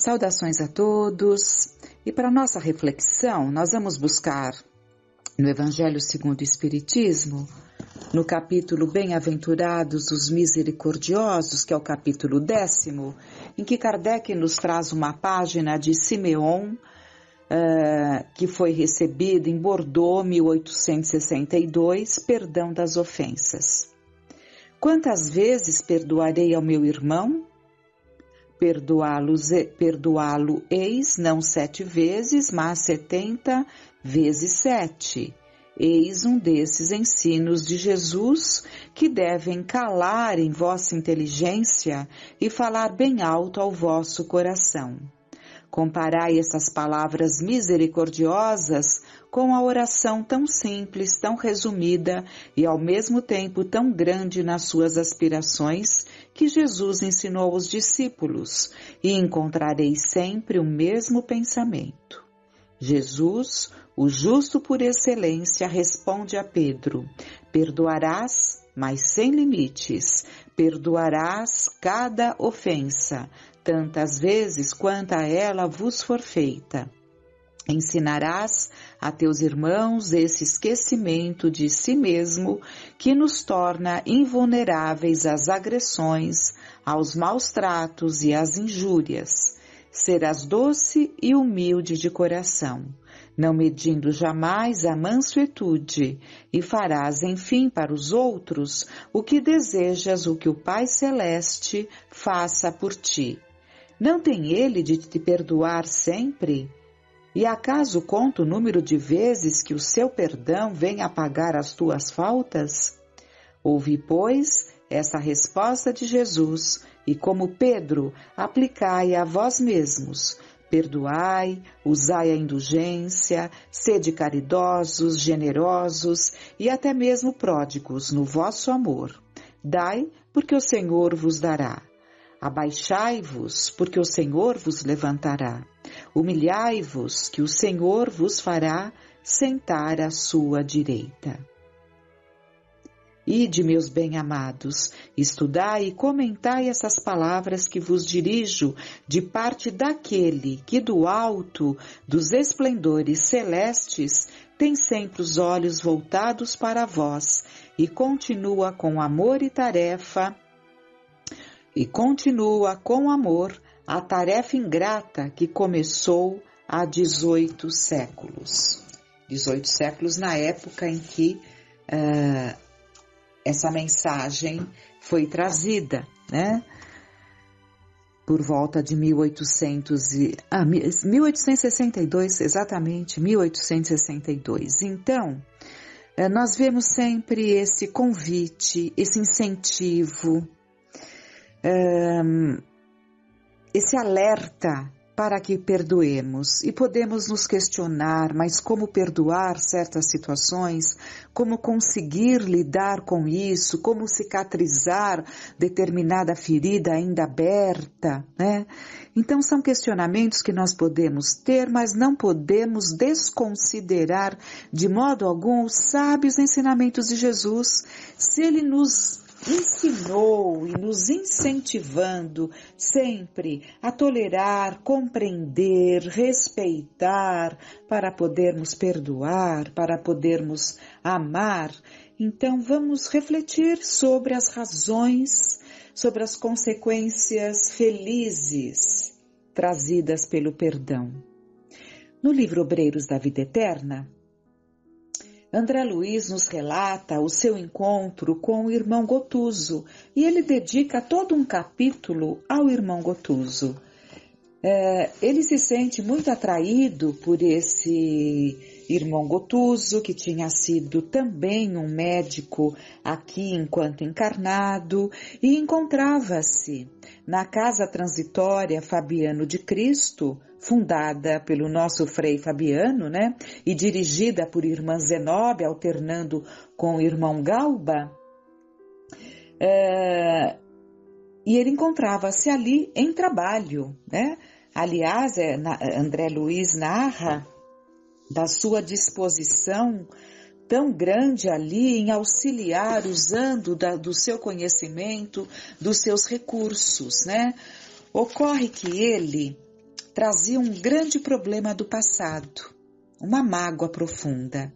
Saudações a todos. E para nossa reflexão, nós vamos buscar no Evangelho segundo o Espiritismo, no capítulo Bem-aventurados os Misericordiosos, que é o capítulo 10º, em que Kardec nos traz uma página de Simeon, que foi recebido em Bordeaux, 1862, perdão das ofensas. Quantas vezes perdoarei ao meu irmão? Perdoá-lo-eis, não 7 vezes, mas 70 vezes 7. Eis um desses ensinos de Jesus que devem calar em vossa inteligência e falar bem alto ao vosso coração. Comparai essas palavras misericordiosas com a oração tão simples, tão resumida e ao mesmo tempo tão grande nas suas aspirações que Jesus ensinou aos discípulos, e encontrareis sempre o mesmo pensamento. Jesus, o justo por excelência, responde a Pedro: perdoarás, mas sem limites, perdoarás cada ofensa, tantas vezes quanto a ela vos for feita. Ensinarás a teus irmãos esse esquecimento de si mesmo que nos torna invulneráveis às agressões, aos maus tratos e às injúrias. Serás doce e humilde de coração, não medindo jamais a mansuetude, e farás, enfim, para os outros o que desejas o que o Pai Celeste faça por ti. Não tem Ele de te perdoar sempre? E acaso conta o número de vezes que o seu perdão vem apagar as tuas faltas? Ouvi, pois, esta resposta de Jesus, e como Pedro, aplicai-a a vós mesmos. Perdoai, usai a indulgência, sede caridosos, generosos e até mesmo pródigos no vosso amor. Dai, porque o Senhor vos dará. Abaixai-vos, porque o Senhor vos levantará. Humilhai-vos, que o Senhor vos fará sentar à sua direita. Ide, meus bem-amados, estudai e comentai essas palavras que vos dirijo de parte daquele que do alto dos esplendores celestes tem sempre os olhos voltados para vós e continua com amor a tarefa ingrata que começou há 18 séculos. 18 séculos na época em que essa mensagem foi trazida, né? Por volta de 1862, exatamente, 1862. Então, nós vemos sempre esse convite, esse incentivo, esse alerta para que perdoemos, e podemos nos questionar, mas como perdoar certas situações, como conseguir lidar com isso, como cicatrizar determinada ferida ainda aberta, né? Então são questionamentos que nós podemos ter, mas não podemos desconsiderar de modo algum os sábios ensinamentos de Jesus. Se Ele nos ensinou e nos incentivando sempre a tolerar, compreender, respeitar, para podermos perdoar, para podermos amar. Então vamos refletir sobre as razões, sobre as consequências felizes trazidas pelo perdão. No livro Obreiros da Vida Eterna, André Luiz nos relata o seu encontro com o irmão Gotuso, e ele dedica todo um capítulo ao irmão Gotuso. Ele se sente muito atraído por esse irmão Gotuso, que tinha sido também um médico aqui enquanto encarnado, e encontrava-se na Casa Transitória Fabiano de Cristo, fundada pelo nosso Frei Fabiano, né, e dirigida por irmã Zenóbia, alternando com o irmão Galba, e ele encontrava-se ali em trabalho, né? Aliás, André Luiz narra da sua disposição tão grande ali em auxiliar, usando do seu conhecimento, dos seus recursos, né? Ocorre que ele trazia um grande problema do passado, uma mágoa profunda.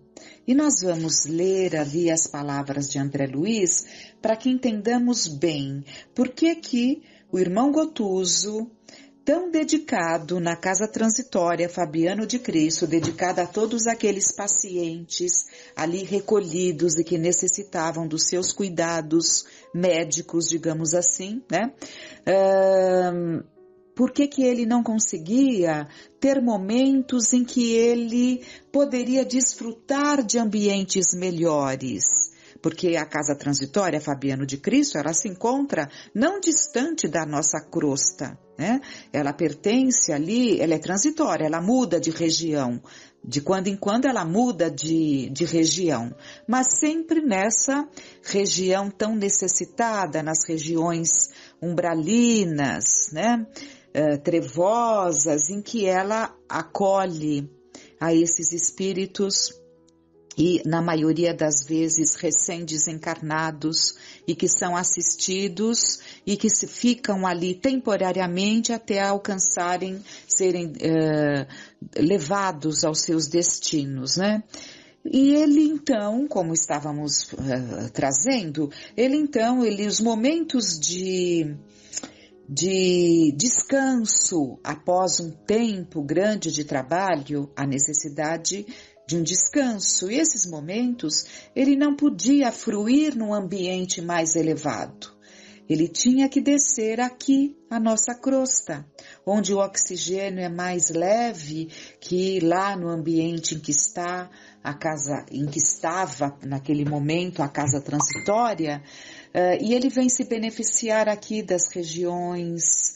E nós vamos ler ali as palavras de André Luiz para que entendamos bem por que o irmão Gotuso, tão dedicado na casa transitória Fabiano de Cristo, dedicado a todos aqueles pacientes ali recolhidos e que necessitavam dos seus cuidados médicos, digamos assim, né? Por que ele não conseguia ter momentos em que ele poderia desfrutar de ambientes melhores? Porque a casa transitória Fabiano de Cristo, ela se encontra não distante da nossa crosta, né? Ela pertence ali, ela é transitória, ela muda de região. De quando em quando ela muda de região, mas sempre nessa região tão necessitada, nas regiões umbralinas, né? Trevosas, em que ela acolhe a esses espíritos e, na maioria das vezes, recém-desencarnados e que são assistidos e que se ficam ali temporariamente até alcançarem, serem levados aos seus destinos, né? E ele então, como estávamos trazendo, os momentos de descanso após um tempo grande de trabalho, a necessidade de um descanso. E esses momentos ele não podia fruir num ambiente mais elevado. Ele tinha que descer aqui a nossa crosta, onde o oxigênio é mais leve que lá no ambiente em que está a casa, em que estava naquele momento a casa transitória. E ele vem se beneficiar aqui das regiões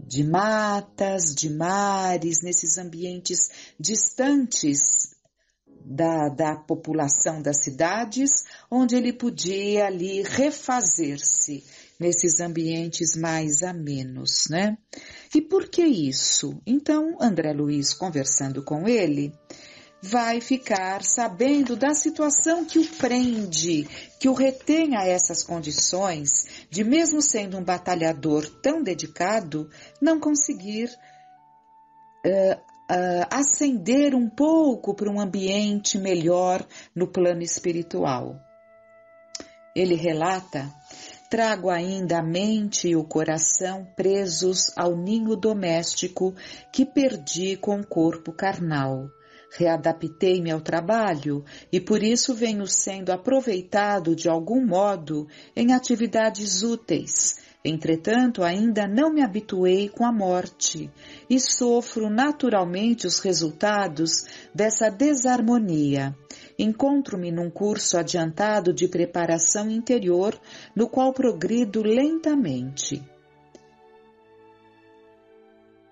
de matas, de mares, nesses ambientes distantes da população das cidades, onde ele podia ali refazer-se nesses ambientes mais amenos, né? E por que isso? Então, André Luiz, conversando com ele, vai ficar sabendo da situação que o prende, que o retém a essas condições de, mesmo sendo um batalhador tão dedicado, não conseguir ascender um pouco para um ambiente melhor no plano espiritual. Ele relata: trago ainda a mente e o coração presos ao ninho doméstico que perdi com o corpo carnal. Readaptei-me ao trabalho e por isso venho sendo aproveitado de algum modo em atividades úteis. Entretanto, ainda não me habituei com a morte e sofro naturalmente os resultados dessa desarmonia. Encontro-me num curso adiantado de preparação interior, no qual progrido lentamente.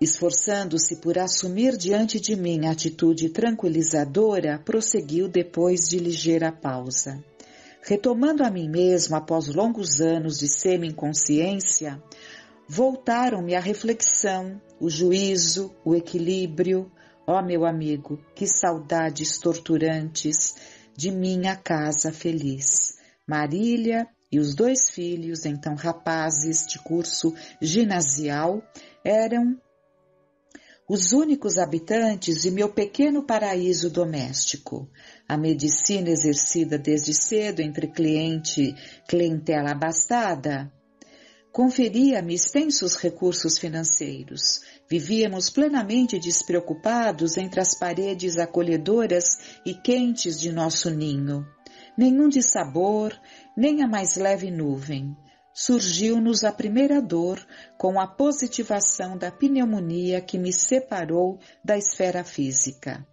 Esforçando-se por assumir diante de mim a atitude tranquilizadora, prosseguiu depois de ligeira pausa. Retomando a mim mesmo após longos anos de semi-inconsciência, voltaram-me a reflexão, o juízo, o equilíbrio. Ó meu amigo, que saudades torturantes de minha casa feliz. Marília e os 2 filhos, então rapazes de curso ginasial, eram os únicos habitantes de meu pequeno paraíso doméstico. A medicina exercida desde cedo entre clientela abastada conferia-me extensos recursos financeiros. Vivíamos plenamente despreocupados entre as paredes acolhedoras e quentes de nosso ninho. Nenhum dissabor, nem a mais leve nuvem. Surgiu-nos a primeira dor com a positivação da pneumonia que me separou da esfera física.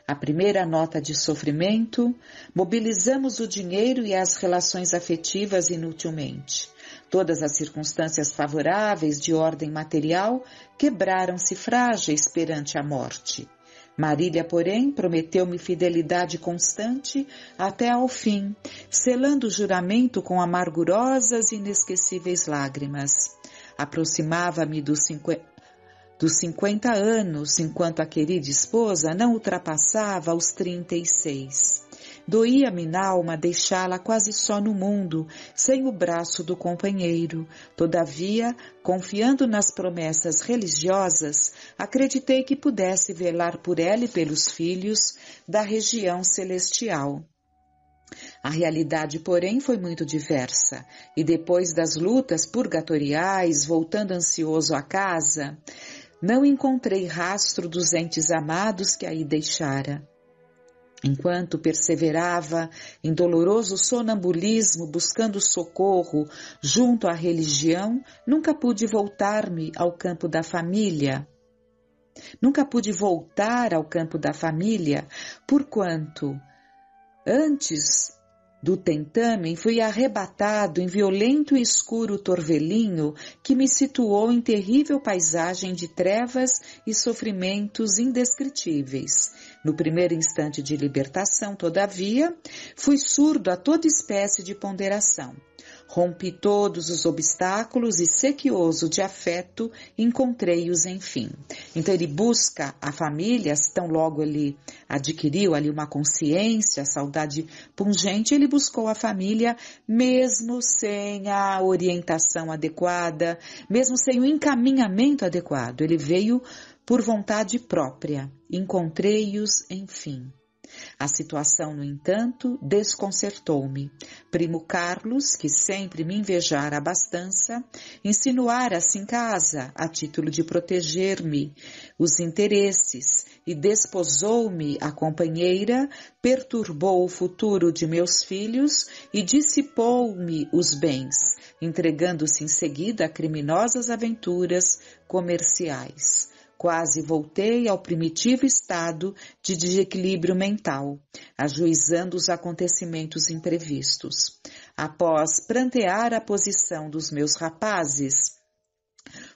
A primeira nota de sofrimento, mobilizamos o dinheiro e as relações afetivas inutilmente. Todas as circunstâncias favoráveis de ordem material quebraram-se frágeis perante a morte. Marília, porém, prometeu-me fidelidade constante até ao fim, selando o juramento com amargurosas e inesquecíveis lágrimas. Aproximava-me dos 50 anos, enquanto a querida esposa não ultrapassava os 36. Doía-me na alma deixá-la quase só no mundo, sem o braço do companheiro. Todavia, confiando nas promessas religiosas, acreditei que pudesse velar por ela e pelos filhos da região celestial. A realidade, porém, foi muito diversa, e depois das lutas purgatoriais, voltando ansioso à casa, não encontrei rastro dos entes amados que aí deixara. Enquanto perseverava em doloroso sonambulismo buscando socorro junto à religião, nunca pude voltar-me ao campo da família. Nunca pude voltar ao campo da família, porquanto, antes do tentamen, fui arrebatado em violento e escuro torvelinho que me situou em terrível paisagem de trevas e sofrimentos indescritíveis. No primeiro instante de libertação, todavia, fui surdo a toda espécie de ponderação. Rompi todos os obstáculos e, sequioso de afeto, encontrei-os enfim. Então ele busca a família, tão logo ele adquiriu ali uma consciência, saudade pungente, ele buscou a família mesmo sem a orientação adequada, mesmo sem o encaminhamento adequado. Ele veio por vontade própria. Encontrei-os enfim. A situação, no entanto, desconcertou-me. Primo Carlos, que sempre me invejara a abastança, insinuara-se em casa a título de proteger-me os interesses e desposou-me a companheira, perturbou o futuro de meus filhos e dissipou-me os bens, entregando-se em seguida a criminosas aventuras comerciais. Quase voltei ao primitivo estado de desequilíbrio mental, ajuizando os acontecimentos imprevistos. Após prantear a posição dos meus rapazes,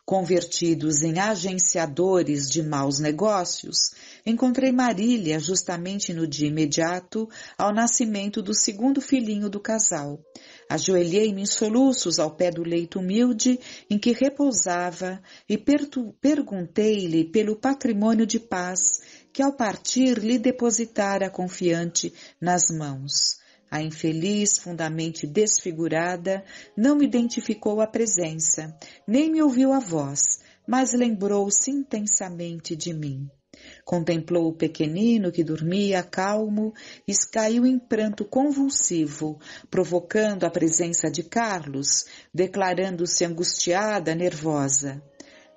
convertidos em agenciadores de maus negócios, encontrei Marília justamente no dia imediato ao nascimento do segundo filhinho do casal. Ajoelhei-me em soluços ao pé do leito humilde em que repousava e perguntei-lhe pelo patrimônio de paz que ao partir lhe depositara confiante nas mãos. A infeliz, fundamente desfigurada, não me identificou a presença, nem me ouviu a voz, mas lembrou-se intensamente de mim. Contemplou o pequenino que dormia calmo e caiu em pranto convulsivo, provocando a presença de Carlos, declarando-se angustiada, nervosa.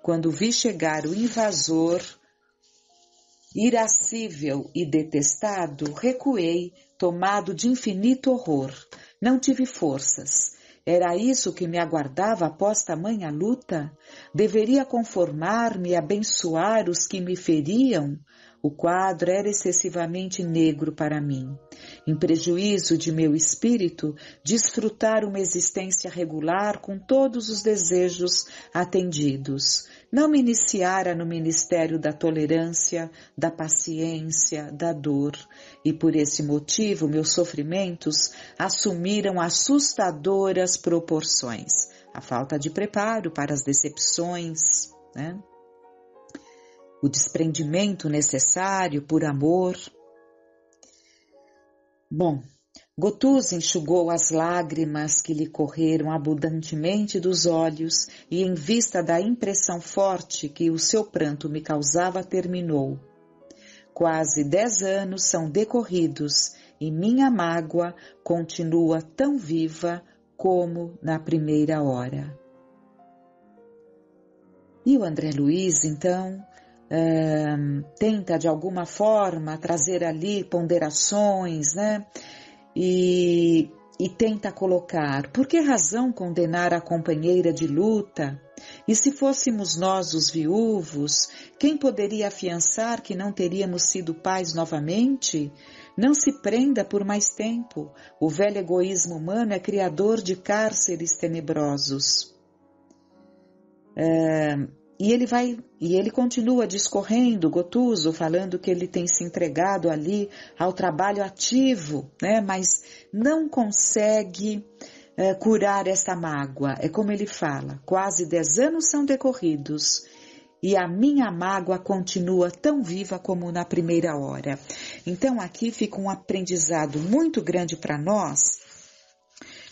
Quando vi chegar o invasor, irascível e detestado, recuei, tomado de infinito horror. Não tive forças. Era isso que me aguardava após tamanha luta? Deveria conformar-me e abençoar os que me feriam? O quadro era excessivamente negro para mim. Em prejuízo de meu espírito, desfrutar uma existência regular com todos os desejos atendidos. Não me iniciara no ministério da tolerância, da paciência, da dor. E por esse motivo, meus sofrimentos assumiram assustadoras proporções. A falta de preparo para as decepções, né? O desprendimento necessário por amor. Bom, Gotusa enxugou as lágrimas que lhe correram abundantemente dos olhos e, em vista da impressão forte que o seu pranto me causava, terminou. Quase 10 anos são decorridos e minha mágoa continua tão viva como na primeira hora. E o André Luiz, então, tenta de alguma forma trazer ali ponderações, né? E tenta colocar, por que razão condenar a companheira de luta? E se fôssemos nós os viúvos, quem poderia afiançar que não teríamos sido pais novamente? Não se prenda por mais tempo. O velho egoísmo humano é criador de cárceres tenebrosos. E ele continua discorrendo, Gotuso, falando que ele tem se entregado ali ao trabalho ativo, né? Mas não consegue curar essa mágoa. É como ele fala, quase 10 anos são decorridos e a minha mágoa continua tão viva como na primeira hora. Então aqui fica um aprendizado muito grande para nós,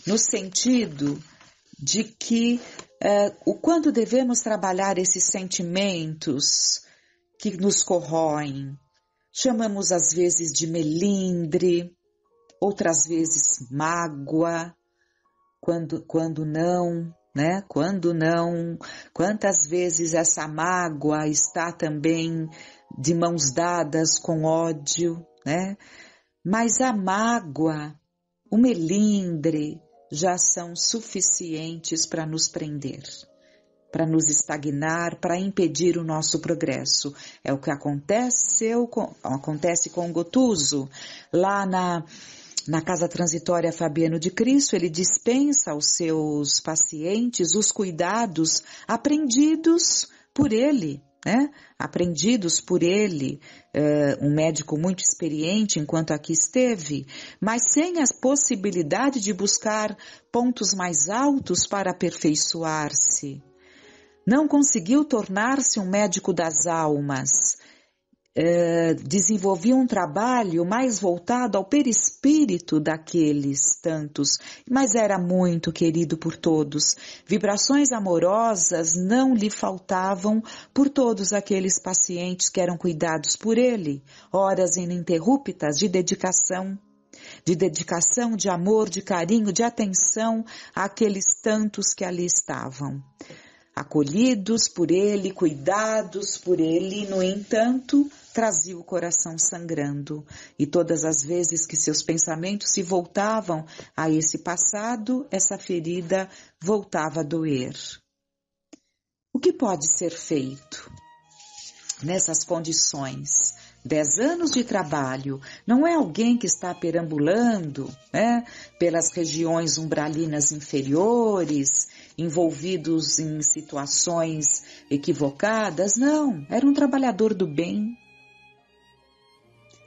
no sentido de que o quanto devemos trabalhar esses sentimentos que nos corroem. Chamamos às vezes de melindre, outras vezes mágoa, quando não, né? Quando não, quantas vezes essa mágoa está também de mãos dadas com ódio, né? Mas a mágoa, o melindre, já são suficientes para nos prender, para nos estagnar, para impedir o nosso progresso. É o que acontece com Gotuso. Lá na Casa Transitória Fabiano de Cristo, ele dispensa aos seus pacientes os cuidados aprendidos por ele, né? Aprendidos por ele, um médico muito experiente enquanto aqui esteve, mas sem a possibilidade de buscar pontos mais altos para aperfeiçoar-se. Não conseguiu tornar-se um médico das almas. Desenvolvia um trabalho mais voltado ao perispírito daqueles tantos, mas era muito querido por todos. Vibrações amorosas não lhe faltavam por todos aqueles pacientes que eram cuidados por ele, horas ininterruptas de dedicação, de amor, de carinho, de atenção àqueles tantos que ali estavam. Acolhidos por ele, cuidados por ele, no entanto, trazia o coração sangrando, e todas as vezes que seus pensamentos se voltavam a esse passado, essa ferida voltava a doer. O que pode ser feito nessas condições? 10 anos de trabalho, não é alguém que está perambulando, né, pelas regiões umbralinas inferiores, envolvidos em situações equivocadas, não, era um trabalhador do bem.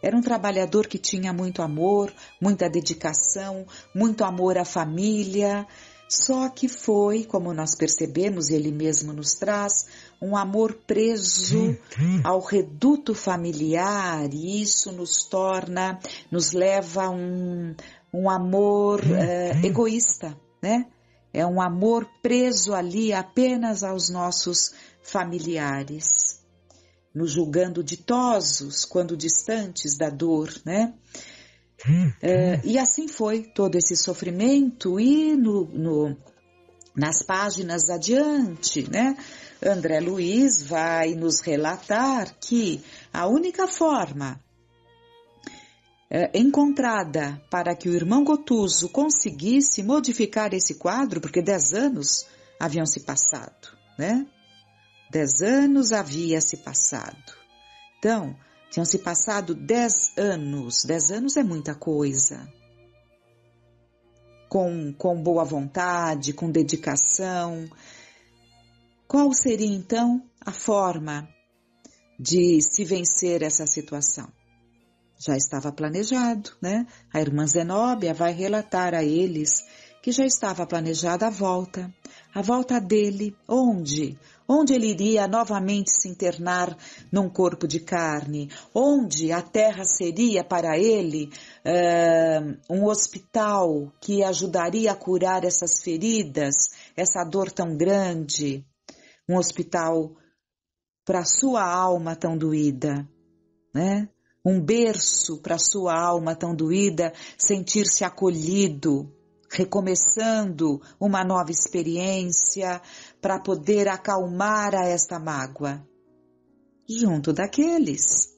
Era um trabalhador que tinha muito amor, muita dedicação, muito amor à família, só que foi, como nós percebemos, ele mesmo nos traz, um amor preso ao reduto familiar, e isso nos leva a um amor egoísta, né? É um amor preso ali apenas aos nossos familiares, nos julgando ditosos quando distantes da dor, né? E assim foi todo esse sofrimento, e nas páginas adiante, né? André Luiz vai nos relatar que a única forma encontrada para que o irmão Gotuso conseguisse modificar esse quadro, porque 10 anos haviam se passado, né? 10 anos havia se passado. Então, tinham se passado 10 anos. 10 anos é muita coisa. Com boa vontade, com dedicação. Qual seria, então, a forma de se vencer essa situação? Já estava planejado, né? A irmã Zenóbia vai relatar a eles que já estava planejada a volta dele, onde? Onde ele iria novamente se internar num corpo de carne, onde a terra seria para ele um hospital que ajudaria a curar essas feridas, essa dor tão grande, um hospital para sua alma tão doída, né? Um berço para sua alma tão doída, sentir-se acolhido, recomeçando uma nova experiência para poder acalmar a esta mágoa. Junto daqueles.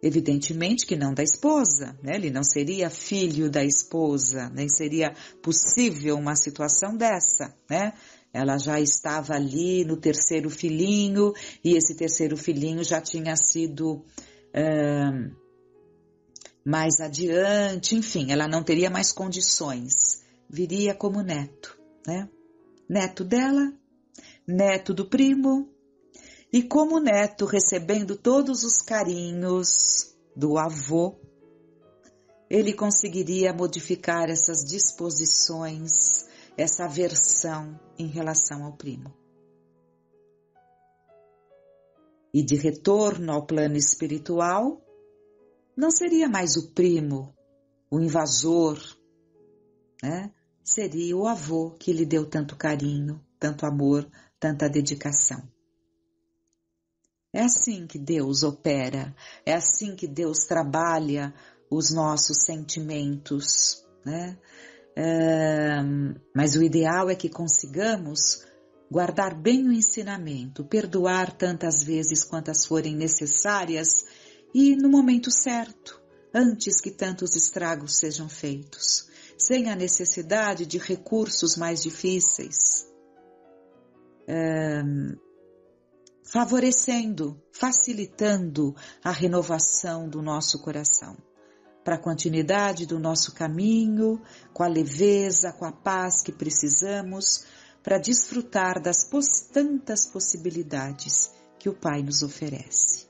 Evidentemente que não da esposa, né? Ele não seria filho da esposa, nem seria possível uma situação dessa, né? Ela já estava ali no 3º filhinho, e esse 3º filhinho já tinha sido mais adiante, enfim, ela não teria mais condições, viria como neto, né? Neto dela, neto do primo, e como neto recebendo todos os carinhos do avô, ele conseguiria modificar essas disposições, essa aversão em relação ao primo. e de retorno ao plano espiritual, não seria mais o primo, o invasor, né? Seria o avô que lhe deu tanto carinho, tanto amor, tanta dedicação. É assim que Deus opera, é assim que Deus trabalha os nossos sentimentos, né? Mas o ideal é que consigamos guardar bem o ensinamento, perdoar tantas vezes quantas forem necessárias e no momento certo, antes que tantos estragos sejam feitos, sem a necessidade de recursos mais difíceis, favorecendo, facilitando a renovação do nosso coração, para a continuidade do nosso caminho, com a leveza, com a paz que precisamos, para desfrutar das tantas possibilidades que o Pai nos oferece.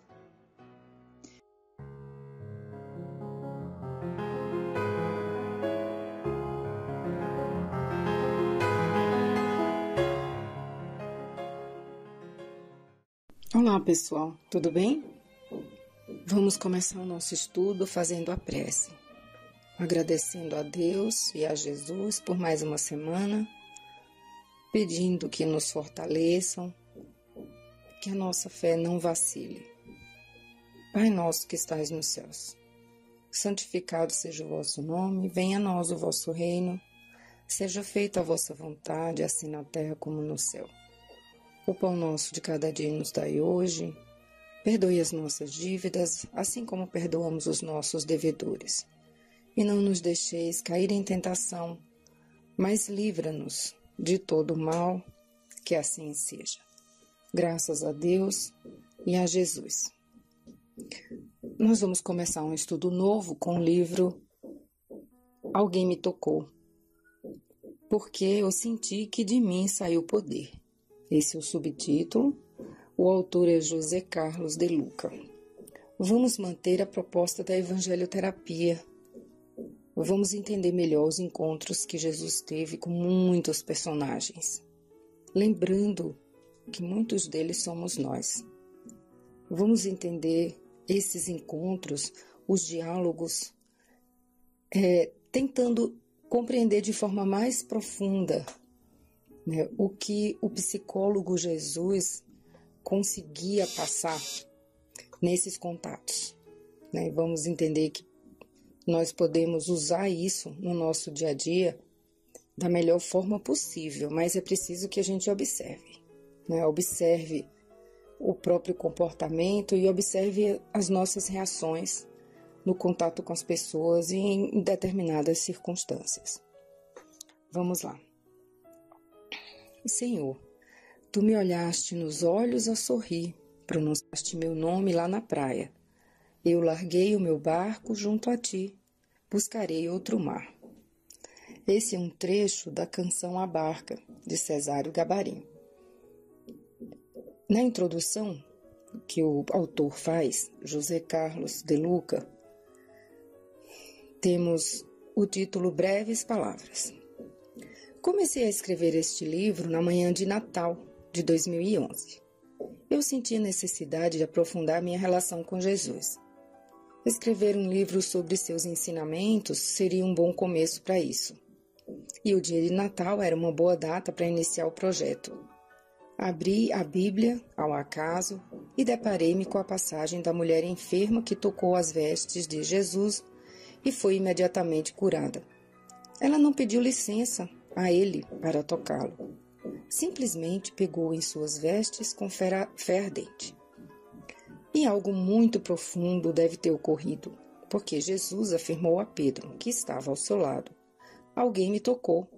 Olá pessoal, tudo bem? Vamos começar o nosso estudo fazendo a prece, agradecendo a Deus e a Jesus por mais uma semana, pedindo que nos fortaleçam, que a nossa fé não vacile. Pai nosso que estais nos céus, santificado seja o vosso nome, venha a nós o vosso reino, seja feita a vossa vontade, assim na terra como no céu. O pão nosso de cada dia nos dai hoje, perdoe as nossas dívidas, assim como perdoamos os nossos devedores. E não nos deixeis cair em tentação, mas livra-nos de todo o mal, que assim seja. Graças a Deus e a Jesus. Nós vamos começar um estudo novo com o livro Alguém me tocou, porque eu senti que de mim saiu poder. Esse é o subtítulo. O autor é José Carlos de Luca. Vamos manter a proposta da evangelioterapia. Vamos entender melhor os encontros que Jesus teve com muitos personagens. Lembrando que muitos deles somos nós. Vamos entender esses encontros, os diálogos, tentando compreender de forma mais profunda, né, o que o psicólogo Jesus conseguia passar nesses contatos. Né? Vamos entender que nós podemos usar isso no nosso dia a dia da melhor forma possível, mas é preciso que a gente observe. Né? Observe o próprio comportamento e observe as nossas reações no contato com as pessoas e em determinadas circunstâncias. Vamos lá. Senhor, tu me olhaste nos olhos a sorrir, pronunciaste meu nome lá na praia. Eu larguei o meu barco junto a ti, buscarei outro mar. Esse é um trecho da canção A Barca, de Cesário Gabarim. Na introdução que o autor faz, José Carlos de Luca, temos o título Breves Palavras. Comecei a escrever este livro na manhã de Natal de 2011. Eu senti a necessidade de aprofundar minha relação com Jesus. Escrever um livro sobre seus ensinamentos seria um bom começo para isso. E o dia de Natal era uma boa data para iniciar o projeto. Abri a Bíblia ao acaso e deparei-me com a passagem da mulher enferma que tocou as vestes de Jesus e foi imediatamente curada. Ela não pediu licença a ele para tocá-lo. Simplesmente pegou em suas vestes com fé ardente. E algo muito profundo deve ter ocorrido, porque Jesus afirmou a Pedro, que estava ao seu lado: alguém me tocou.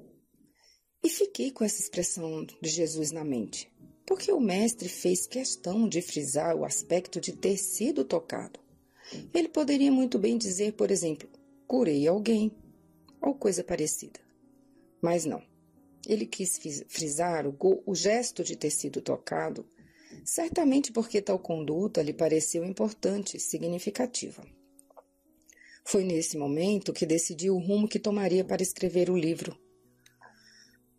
E fiquei com essa expressão de Jesus na mente, porque o mestre fez questão de frisar o aspecto de ter sido tocado. Ele poderia muito bem dizer, por exemplo, curei alguém, ou coisa parecida. Mas não. Ele quis frisar o gesto de ter sido tocado, certamente porque tal conduta lhe pareceu importante e significativa. Foi nesse momento que decidiu o rumo que tomaria para escrever o livro.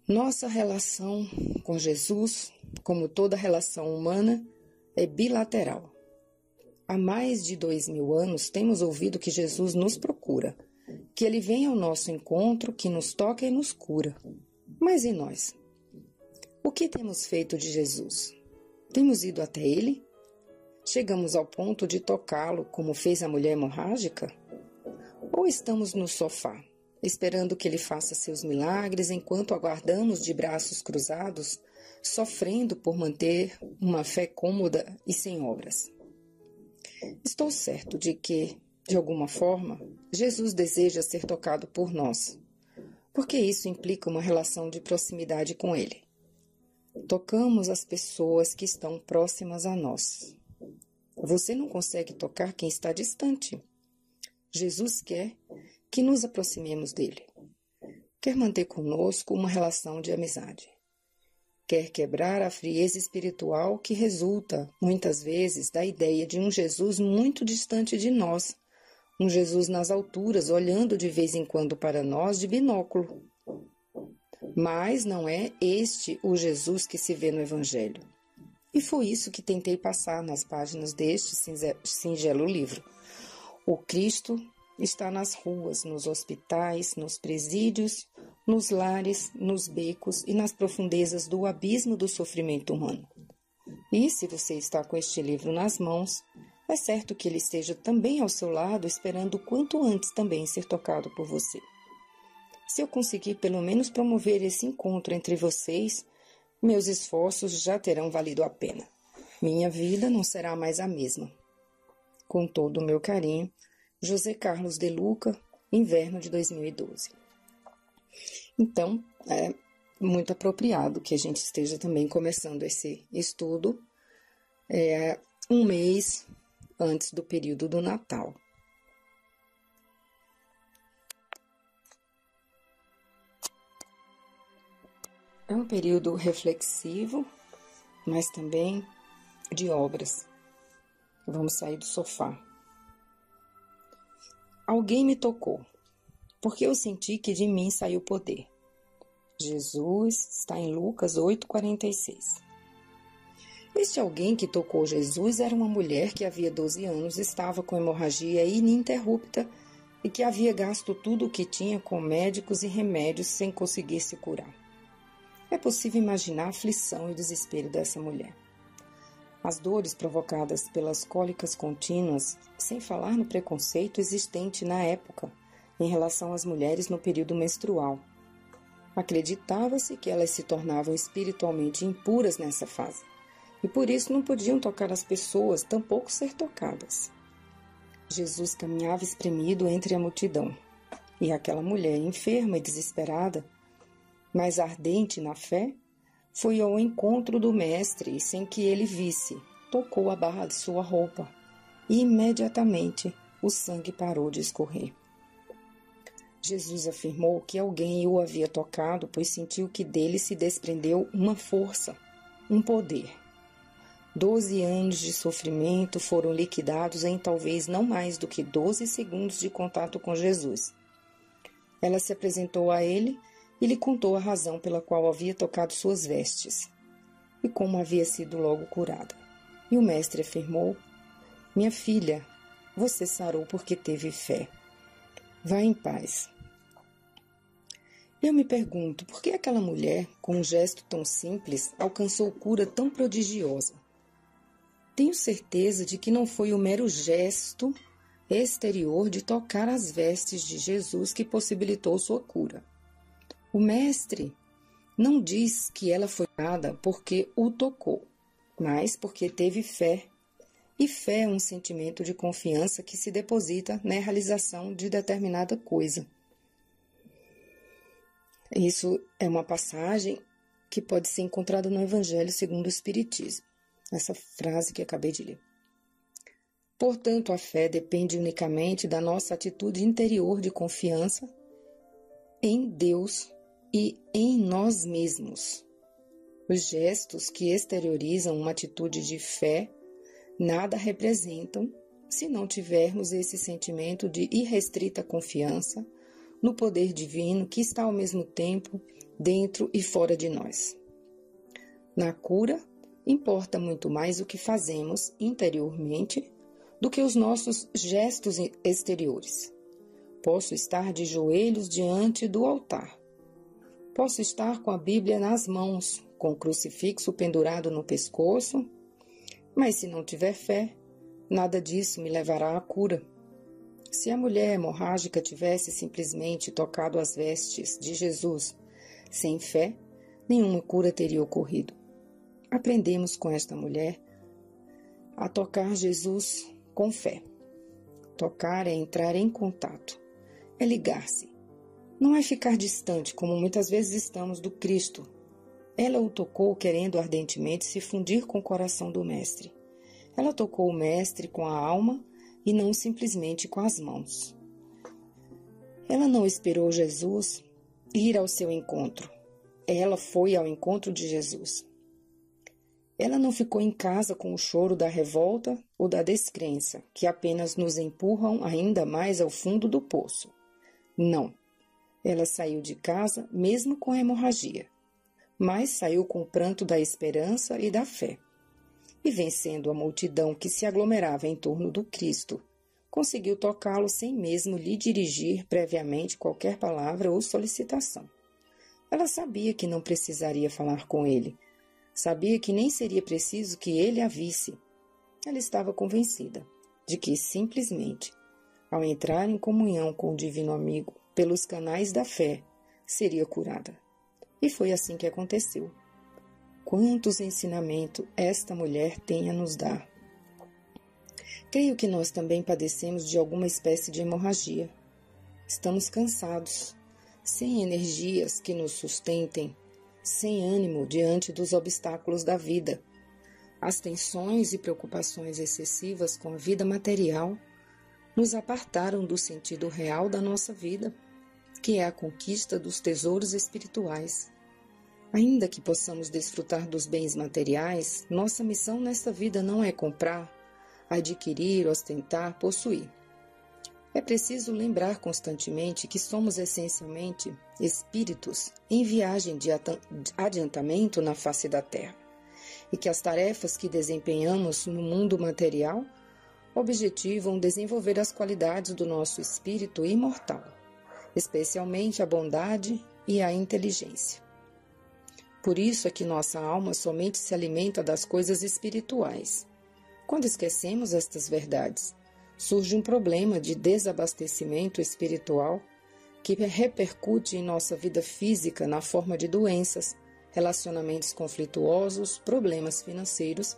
Nossa relação com Jesus, como toda relação humana, é bilateral. Há mais de 2000 anos temos ouvido que Jesus nos procura, que Ele vem ao nosso encontro, que nos toca e nos cura. Mas e nós? O que temos feito de Jesus? Temos ido até Ele? Chegamos ao ponto de tocá-lo, como fez a mulher hemorrágica? Ou estamos no sofá, esperando que Ele faça seus milagres enquanto aguardamos de braços cruzados, sofrendo por manter uma fé cômoda e sem obras? Estou certo de que, de alguma forma, Jesus deseja ser tocado por nós, porque isso implica uma relação de proximidade com Ele. Tocamos as pessoas que estão próximas a nós. Você não consegue tocar quem está distante. Jesus quer que nos aproximemos dele. Quer manter conosco uma relação de amizade. Quer quebrar a frieza espiritual que resulta, muitas vezes, da ideia de um Jesus muito distante de nós, um Jesus nas alturas, olhando de vez em quando para nós de binóculo. Mas não é este o Jesus que se vê no Evangelho. E foi isso que tentei passar nas páginas deste singelo livro. O Cristo está nas ruas, nos hospitais, nos presídios, nos lares, nos becos e nas profundezas do abismo do sofrimento humano. E se você está com este livro nas mãos, é certo que ele esteja também ao seu lado, esperando quanto antes também ser tocado por você. Se eu conseguir pelo menos promover esse encontro entre vocês, meus esforços já terão valido a pena. Minha vida não será mais a mesma. Com todo o meu carinho, José Carlos de Luca, inverno de 2012. Então, é muito apropriado que a gente esteja também começando esse estudo um mês antes do período do Natal. É um período reflexivo, mas também de obras. Vamos sair do sofá. Alguém me tocou, porque eu senti que de mim saiu poder. Jesus está em Lucas 8,46. Este alguém que tocou Jesus era uma mulher que havia 12 anos estava com hemorragia ininterrupta e que havia gasto tudo o que tinha com médicos e remédios sem conseguir se curar. É possível imaginar a aflição e desespero dessa mulher. As dores provocadas pelas cólicas contínuas, sem falar no preconceito existente na época em relação às mulheres no período menstrual. Acreditava-se que elas se tornavam espiritualmente impuras nessa fase, e por isso não podiam tocar as pessoas, tampouco ser tocadas. Jesus caminhava espremido entre a multidão, e aquela mulher enferma e desesperada, mas ardente na fé, foi ao encontro do mestre e, sem que ele visse, tocou a barra de sua roupa, e imediatamente o sangue parou de escorrer. Jesus afirmou que alguém o havia tocado, pois sentiu que dele se desprendeu uma força, um poder. 12 anos de sofrimento foram liquidados em talvez não mais do que 12 segundos de contato com Jesus. Ela se apresentou a ele e lhe contou a razão pela qual havia tocado suas vestes e como havia sido logo curada. E o mestre afirmou: minha filha, você sarou porque teve fé. Vá em paz. Eu me pergunto por que aquela mulher, com um gesto tão simples, alcançou cura tão prodigiosa. Tenho certeza de que não foi o mero gesto exterior de tocar as vestes de Jesus que possibilitou sua cura. O mestre não diz que ela foi curada porque o tocou, mas porque teve fé. E fé é um sentimento de confiança que se deposita na realização de determinada coisa. Isso é uma passagem que pode ser encontrada no Evangelho segundo o Espiritismo. Essa frase que acabei de ler. Portanto, a fé depende unicamente da nossa atitude interior de confiança em Deus e em nós mesmos. Os gestos que exteriorizam uma atitude de fé nada representam se não tivermos esse sentimento de irrestrita confiança no poder divino que está ao mesmo tempo dentro e fora de nós. Na cura, Importa muito mais o que fazemos interiormente do que os nossos gestos exteriores. Posso estar de joelhos diante do altar. Posso estar com a Bíblia nas mãos, com o crucifixo pendurado no pescoço, mas se não tiver fé, nada disso me levará à cura. Se a mulher hemorrágica tivesse simplesmente tocado as vestes de Jesus sem fé, nenhuma cura teria ocorrido. Aprendemos com esta mulher a tocar Jesus com fé. Tocar é entrar em contato, é ligar-se. Não é ficar distante, como muitas vezes estamos do Cristo. Ela o tocou querendo ardentemente se fundir com o coração do Mestre. Ela tocou o Mestre com a alma e não simplesmente com as mãos. Ela não esperou Jesus ir ao seu encontro. Ela foi ao encontro de Jesus. Ela não ficou em casa com o choro da revolta ou da descrença, que apenas nos empurram ainda mais ao fundo do poço. Não. Ela saiu de casa mesmo com hemorragia, mas saiu com o pranto da esperança e da fé. E vencendo a multidão que se aglomerava em torno do Cristo, conseguiu tocá-lo sem mesmo lhe dirigir previamente qualquer palavra ou solicitação. Ela sabia que não precisaria falar com ele, sabia que nem seria preciso que ele a visse. Ela estava convencida de que, simplesmente, ao entrar em comunhão com o Divino Amigo pelos canais da fé, seria curada. E foi assim que aconteceu. Quantos ensinamentos esta mulher tem a nos dar! Creio que nós também padecemos de alguma espécie de hemorragia. Estamos cansados, sem energias que nos sustentem, sem ânimo diante dos obstáculos da vida. As tensões e preocupações excessivas com a vida material nos apartaram do sentido real da nossa vida, que é a conquista dos tesouros espirituais. Ainda que possamos desfrutar dos bens materiais, nossa missão nesta vida não é comprar, adquirir, ostentar, possuir. É preciso lembrar constantemente que somos essencialmente espíritos em viagem de adiantamento na face da Terra e que as tarefas que desempenhamos no mundo material objetivam desenvolver as qualidades do nosso espírito imortal, especialmente a bondade e a inteligência. Por isso é que nossa alma somente se alimenta das coisas espirituais. Quando esquecemos estas verdades, surge um problema de desabastecimento espiritual que repercute em nossa vida física na forma de doenças, relacionamentos conflituosos, problemas financeiros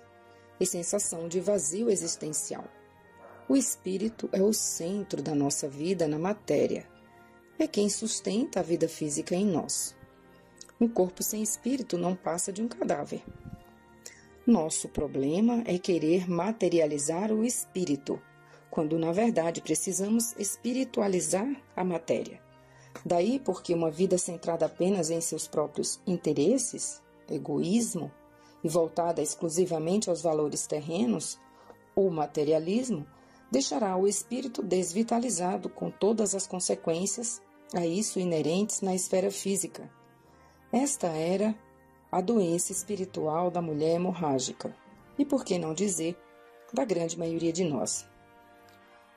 e sensação de vazio existencial. O espírito é o centro da nossa vida na matéria. É quem sustenta a vida física em nós. Um corpo sem espírito não passa de um cadáver. Nosso problema é querer materializar o espírito, quando na verdade precisamos espiritualizar a matéria. Daí porque uma vida centrada apenas em seus próprios interesses, egoísmo, e voltada exclusivamente aos valores terrenos, ou materialismo, deixará o espírito desvitalizado com todas as consequências a isso inerentes na esfera física. Esta era a doença espiritual da mulher hemorrágica, e por que não dizer, da grande maioria de nós.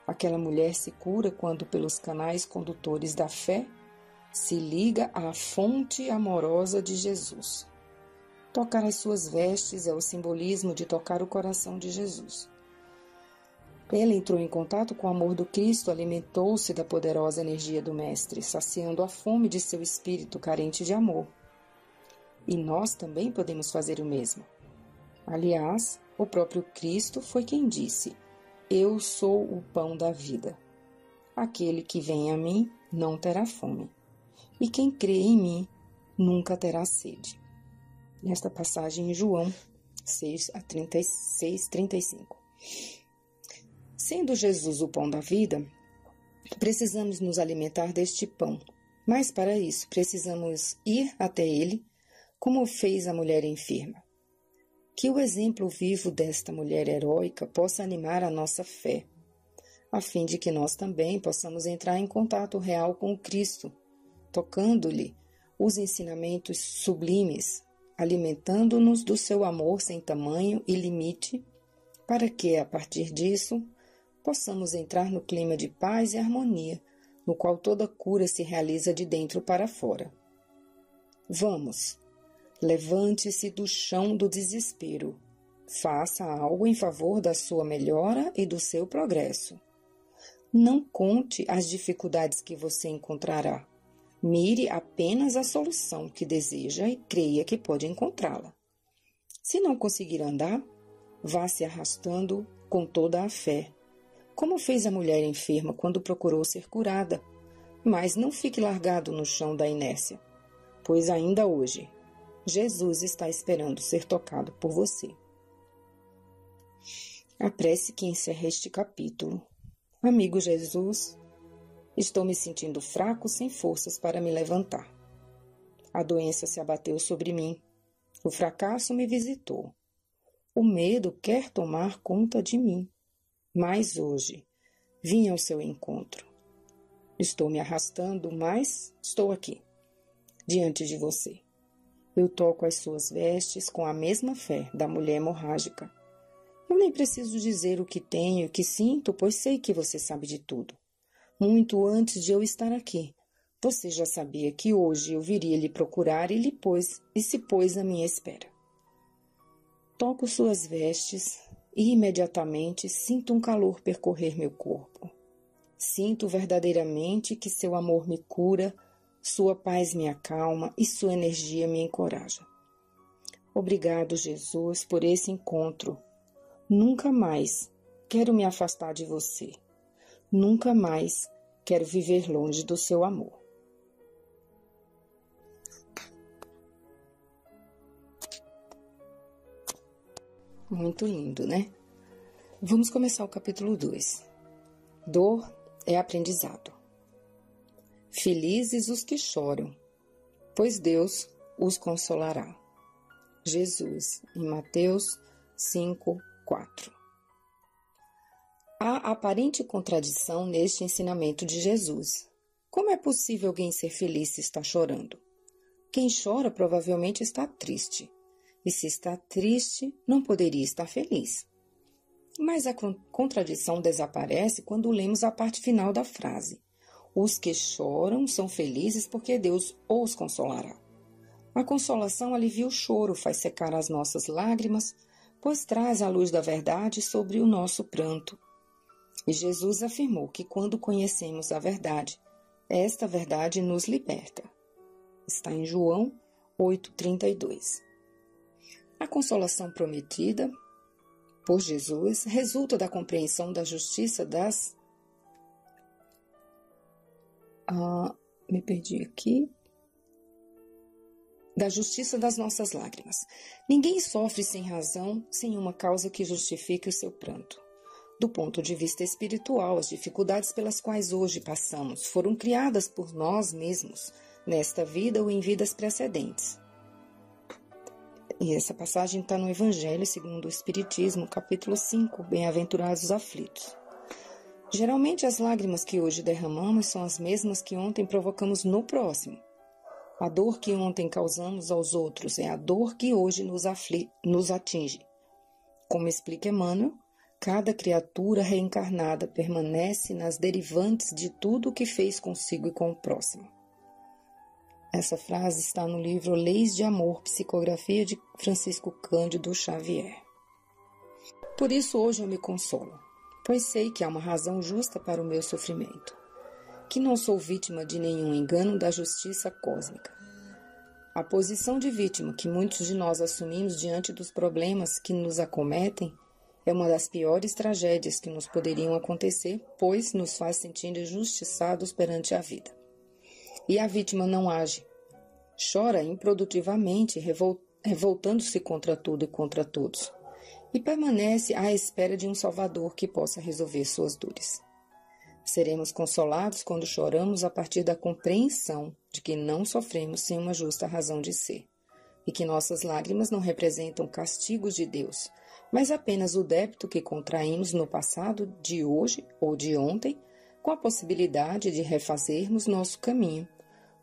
Aquela mulher se cura quando, pelos canais condutores da fé, se liga à fonte amorosa de Jesus. Tocar as suas vestes é o simbolismo de tocar o coração de Jesus. Ela entrou em contato com o amor do Cristo, alimentou-se da poderosa energia do Mestre, saciando a fome de seu espírito carente de amor. E nós também podemos fazer o mesmo. Aliás, o próprio Cristo foi quem disse: Eu sou o pão da vida. Aquele que vem a mim não terá fome, e quem crê em mim nunca terá sede. Nesta passagem em João 6:36-35. Sendo Jesus o pão da vida, precisamos nos alimentar deste pão, mas para isso precisamos ir até ele, como fez a mulher enferma. Que o exemplo vivo desta mulher heróica possa animar a nossa fé, a fim de que nós também possamos entrar em contato real com o Cristo, tocando-lhe os ensinamentos sublimes, alimentando-nos do seu amor sem tamanho e limite, para que, a partir disso, possamos entrar no clima de paz e harmonia, no qual toda cura se realiza de dentro para fora. Vamos, levante-se do chão do desespero. Faça algo em favor da sua melhora e do seu progresso. Não conte as dificuldades que você encontrará. Mire apenas a solução que deseja e creia que pode encontrá-la. Se não conseguir andar, vá se arrastando com toda a fé, como fez a mulher enferma quando procurou ser curada. Mas não fique largado no chão da inércia, pois ainda hoje Jesus está esperando ser tocado por você. A prece que encerra este capítulo. Amigo Jesus, estou me sentindo fraco, sem forças para me levantar. A doença se abateu sobre mim. O fracasso me visitou. O medo quer tomar conta de mim. Mas hoje vim ao seu encontro. Estou me arrastando, mas estou aqui, diante de você. Eu toco as suas vestes com a mesma fé da mulher hemorrágica. Eu nem preciso dizer o que tenho e o que sinto, pois sei que você sabe de tudo. Muito antes de eu estar aqui, você já sabia que hoje eu viria lhe procurar e se pôs à minha espera. Toco suas vestes e imediatamente sinto um calor percorrer meu corpo. Sinto verdadeiramente que seu amor me cura, sua paz me acalma e sua energia me encoraja. Obrigado, Jesus, por esse encontro. Nunca mais quero me afastar de você. Nunca mais quero viver longe do seu amor. Muito lindo, né? Vamos começar o capítulo 2. Dor é aprendizado. Felizes os que choram, pois Deus os consolará. Jesus, em Mateus 5:4. Há aparente contradição neste ensinamento de Jesus. Como é possível alguém ser feliz se está chorando? Quem chora provavelmente está triste. E se está triste, não poderia estar feliz. Mas a contradição desaparece quando lemos a parte final da frase. Os que choram são felizes porque Deus os consolará. A consolação alivia o choro, faz secar as nossas lágrimas, pois traz a luz da verdade sobre o nosso pranto. E Jesus afirmou que quando conhecemos a verdade, esta verdade nos liberta. Está em João 8:32. A consolação prometida por Jesus resulta da compreensão da justiça das... Da justiça das nossas lágrimas. Ninguém sofre sem razão, sem uma causa que justifique o seu pranto. Do ponto de vista espiritual, as dificuldades pelas quais hoje passamos foram criadas por nós mesmos, nesta vida ou em vidas precedentes. E essa passagem está no Evangelho segundo o Espiritismo, capítulo 5, Bem-aventurados os aflitos. Geralmente as lágrimas que hoje derramamos são as mesmas que ontem provocamos no próximo. A dor que ontem causamos aos outros é a dor que hoje nos atinge. Como explica Emmanuel, cada criatura reencarnada permanece nas derivantes de tudo o que fez consigo e com o próximo. Essa frase está no livro Leis de Amor, psicografia de Francisco Cândido Xavier. Por isso hoje eu me consolo, pois sei que há uma razão justa para o meu sofrimento, que não sou vítima de nenhum engano da justiça cósmica. A posição de vítima que muitos de nós assumimos diante dos problemas que nos acometem é uma das piores tragédias que nos poderiam acontecer, pois nos faz sentir injustiçados perante a vida. E a vítima não age. Chora improdutivamente, revoltando-se contra tudo e contra todos. E permanece à espera de um Salvador que possa resolver suas dores. Seremos consolados quando choramos a partir da compreensão de que não sofremos sem uma justa razão de ser. E que nossas lágrimas não representam castigos de Deus, mas apenas o débito que contraímos no passado, de hoje ou de ontem, com a possibilidade de refazermos nosso caminho,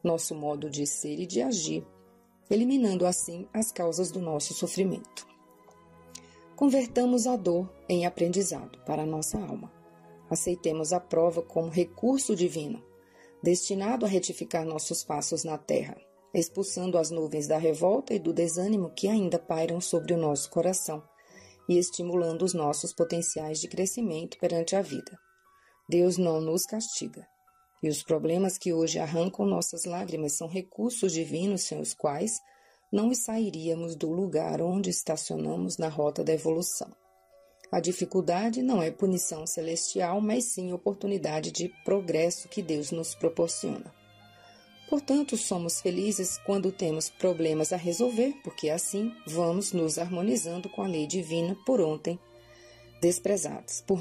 nosso modo de ser e de agir, eliminando assim as causas do nosso sofrimento. Convertamos a dor em aprendizado para a nossa alma. Aceitemos a prova como recurso divino, destinado a retificar nossos passos na terra, expulsando as nuvens da revolta e do desânimo que ainda pairam sobre o nosso coração e estimulando os nossos potenciais de crescimento perante a vida. Deus não nos castiga, e os problemas que hoje arrancam nossas lágrimas são recursos divinos sem os quais não sairíamos do lugar onde estacionamos na rota da evolução. A dificuldade não é punição celestial, mas sim oportunidade de progresso que Deus nos proporciona. Portanto, somos felizes quando temos problemas a resolver, porque assim vamos nos harmonizando com a lei divina por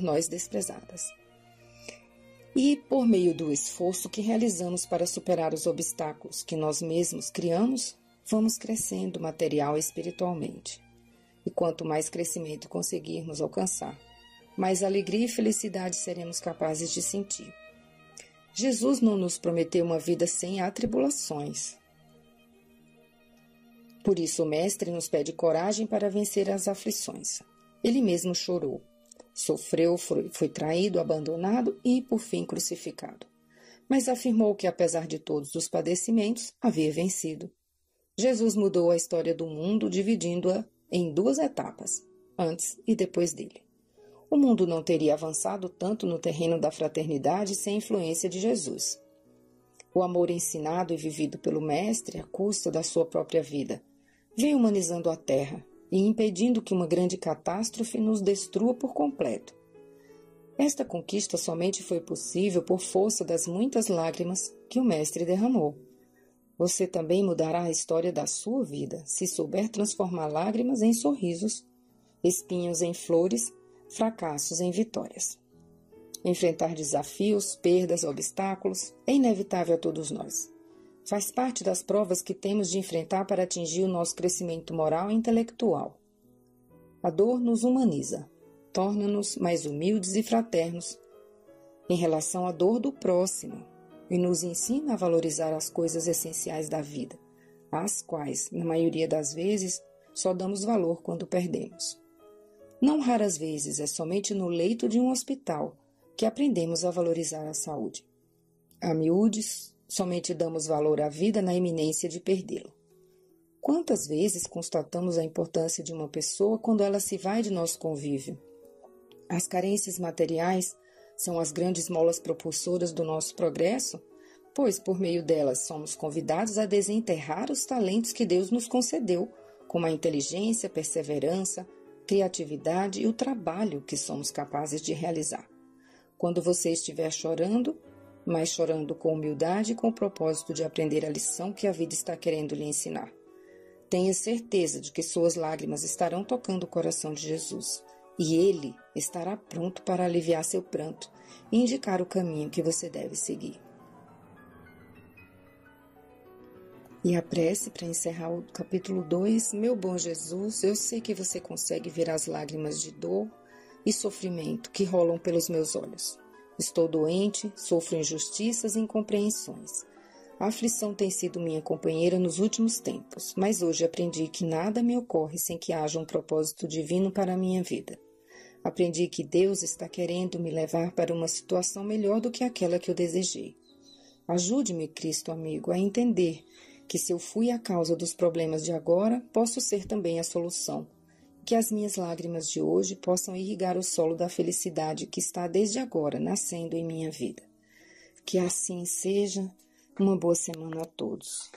nós desprezadas. E por meio do esforço que realizamos para superar os obstáculos que nós mesmos criamos, vamos crescendo material e espiritualmente. E quanto mais crescimento conseguirmos alcançar, mais alegria e felicidade seremos capazes de sentir. Jesus não nos prometeu uma vida sem atribulações. Por isso o Mestre nos pede coragem para vencer as aflições. Ele mesmo chorou, sofreu, foi traído, abandonado e, por fim, crucificado. Mas afirmou que, apesar de todos os padecimentos, havia vencido. Jesus mudou a história do mundo, dividindo-a em 2 etapas, antes e depois dele. O mundo não teria avançado tanto no terreno da fraternidade sem a influência de Jesus. O amor ensinado e vivido pelo Mestre à custa da sua própria vida vem humanizando a Terra e impedindo que uma grande catástrofe nos destrua por completo. Esta conquista somente foi possível por força das muitas lágrimas que o Mestre derramou. Você também mudará a história da sua vida se souber transformar lágrimas em sorrisos, espinhos em flores, fracassos em vitórias. Enfrentar desafios, perdas, obstáculos é inevitável a todos nós. Faz parte das provas que temos de enfrentar para atingir o nosso crescimento moral e intelectual. A dor nos humaniza, torna-nos mais humildes e fraternos em relação à dor do próximo e nos ensina a valorizar as coisas essenciais da vida, às quais, na maioria das vezes, só damos valor quando perdemos. Não raras vezes é somente no leito de um hospital que aprendemos a valorizar a saúde. A miúdes, somente damos valor à vida na iminência de perdê-la. Quantas vezes constatamos a importância de uma pessoa quando ela se vai de nosso convívio? As carências materiais são as grandes molas propulsoras do nosso progresso, pois por meio delas somos convidados a desenterrar os talentos que Deus nos concedeu, como a inteligência, perseverança, criatividade e o trabalho que somos capazes de realizar. Quando você estiver chorando, mas chorando com humildade e com o propósito de aprender a lição que a vida está querendo lhe ensinar, tenha certeza de que suas lágrimas estarão tocando o coração de Jesus e Ele estará pronto para aliviar seu pranto e indicar o caminho que você deve seguir. E a prece para encerrar o capítulo 2, meu bom Jesus, eu sei que você consegue ver as lágrimas de dor e sofrimento que rolam pelos meus olhos. Estou doente, sofro injustiças e incompreensões. A aflição tem sido minha companheira nos últimos tempos, mas hoje aprendi que nada me ocorre sem que haja um propósito divino para a minha vida. Aprendi que Deus está querendo me levar para uma situação melhor do que aquela que eu desejei. Ajude-me, Cristo amigo, a entender que se eu fui a causa dos problemas de agora, posso ser também a solução. Que as minhas lágrimas de hoje possam irrigar o solo da felicidade que está desde agora nascendo em minha vida. Que assim seja. Uma boa semana a todos.